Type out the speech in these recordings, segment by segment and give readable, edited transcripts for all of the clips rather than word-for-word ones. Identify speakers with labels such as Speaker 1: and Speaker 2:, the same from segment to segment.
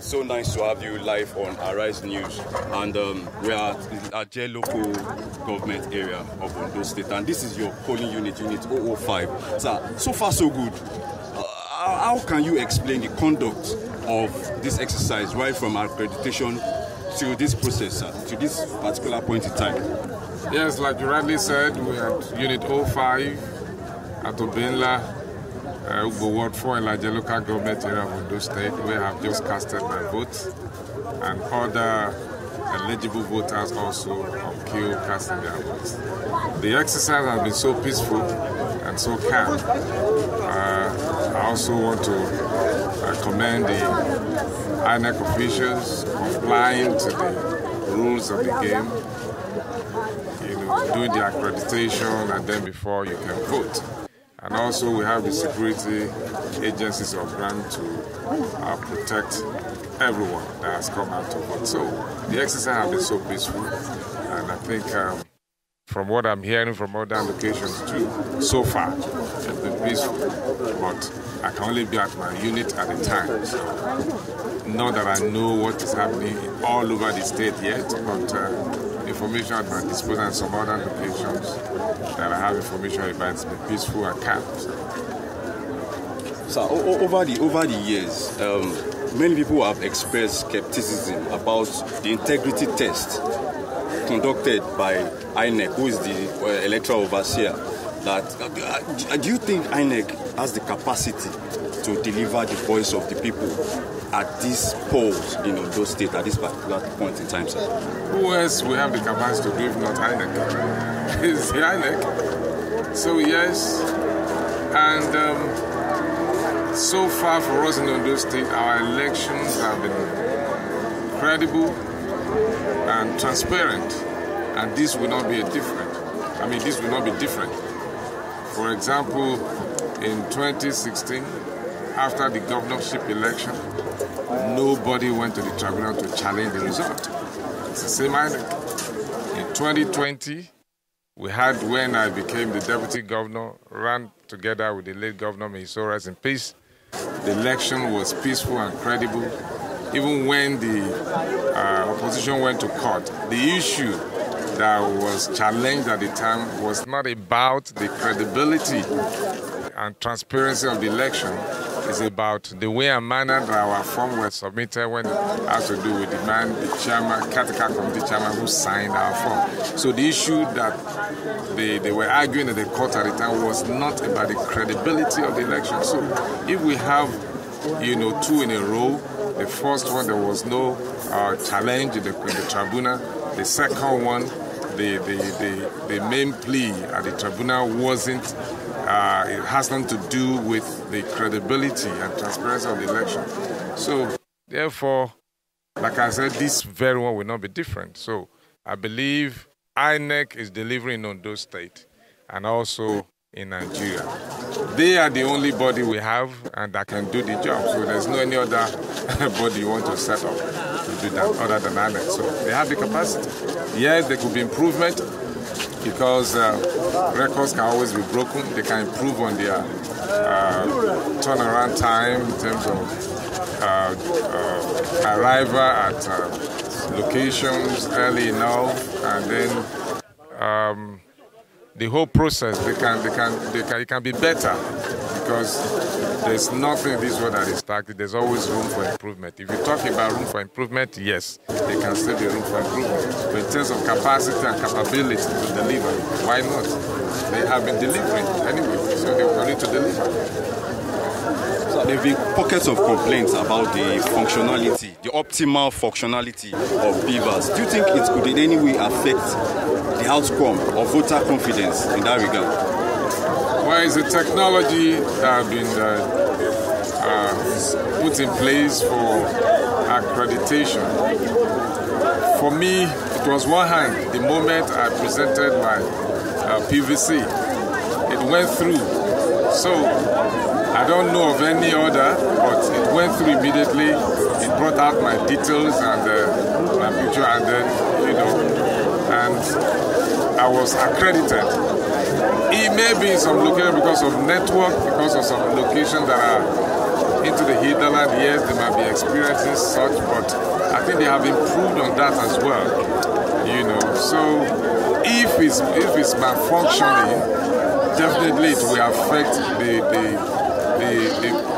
Speaker 1: so nice to have you live on Arise News, and we are at J local government area of Ondo State, and this is your polling unit, Unit 005. So far so good. How can you explain the conduct of this exercise right from accreditation to this process, to this particular point in time?
Speaker 2: Yes, like you rightly said, we are at Unit 05 at Obenla, Ward 4 in J local government area of Ondo State. We have just casted my vote, and other eligible voters also on queue casting their votes. The exercise has been so peaceful and so calm. I also want to commend the INEC officials complying to the rules of the game, doing the accreditation, and then before you can vote. And also we have the security agencies on ground to protect everyone that has come out to vote. So the exercise has been so peaceful, and I think from what I'm hearing from other locations too, so far it's been peaceful. But I can only be at my unit at a time. So not that I know what is happening all over the state yet, but information at my disposal and some other locations that I have information about, it's been peaceful and calm.
Speaker 1: So over the years, many people have expressed skepticism about the integrity test conducted by INEC, who is the electoral overseer. Do you think INEC has the capacity to deliver the voice of the people at these polls in Ondo State at this particular point in time, sir?
Speaker 2: Who else will have the capacity to do if not INEC? It's the INEC. So yes, and so far for us in Ondo State, our elections have been credible and transparent, and this will not be this will not be different. For example, in 2016, after the governorship election, nobody went to the tribunal to challenge the result. It's the same INEC. In 2020, we had, when I became the deputy governor, ran together with the late governor, may he so rest in peace. The election was peaceful and credible. Even when the opposition went to court, the issue that was challenged at the time was not about the credibility and transparency of the election. It's about the way and manner that our form was submitted when it has to do with the man, the chairman, caretaker committee chairman who signed our form. So the issue that they were arguing at the court at the time was not about the credibility of the election. So if we have, two in a row, the first one there was no challenge in the tribunal, the second one, the main plea at the tribunal wasn't, it has nothing to do with the credibility and transparency of the election. So therefore, like I said, this very one will not be different. So I believe INEC is delivering in Ondo State and also in Nigeria. They are the only body we have and that can do the job. So there's no any other body you want to set up to do that other than INEC. So they have the capacity. Yes, there could be improvement because records can always be broken. They can improve on their turnaround time in terms of arrival at locations early enough, and then the whole process it can be better, because there's nothing in this world that is static. There's always room for improvement. If you're talking about room for improvement, yes, there can still be room for improvement. But in terms of capacity and capability to deliver, why not? They have been delivering anyway, so they will need to deliver.
Speaker 1: So there have been pockets of complaints about the functionality, the optimal functionality of beavers. Do you think it could in any way affect the outcome of voter confidence in that regard?
Speaker 2: Well, it's a technology that has been put in place for accreditation. For me, it was one hand. The moment I presented my PVC, it went through. So I don't know of any other, but it went through immediately. It brought out my details and my picture, and then, and I was accredited. It may be in some location because of network, because of some locations that are into the hinterland beforehand, yes, they might be experiencing such, but I think they have improved on that as well. You know, so if it's malfunctioning, definitely it will affect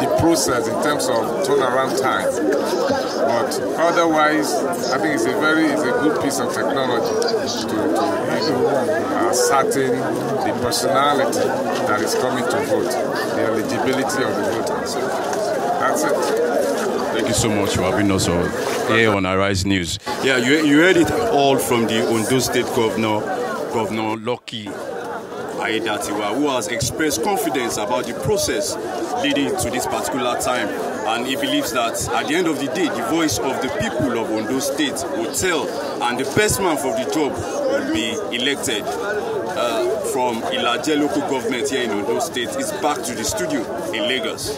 Speaker 2: the process in terms of turnaround time. But otherwise, I think it's a good piece of technology to ascertain the personality that is coming to vote, the eligibility of the voters. That's it.
Speaker 1: Thank you so much for having us here on Arise News. Yeah, you heard it all from the Ondo State Governor Lucky Aiyedatiwa, who has expressed confidence about the process leading to this particular time, and he believes that at the end of the day, the voice of the people of Ondo State will tell, and the best man for the job will be elected. From Ilaje local government here in Ondo State, is back to the studio in Lagos.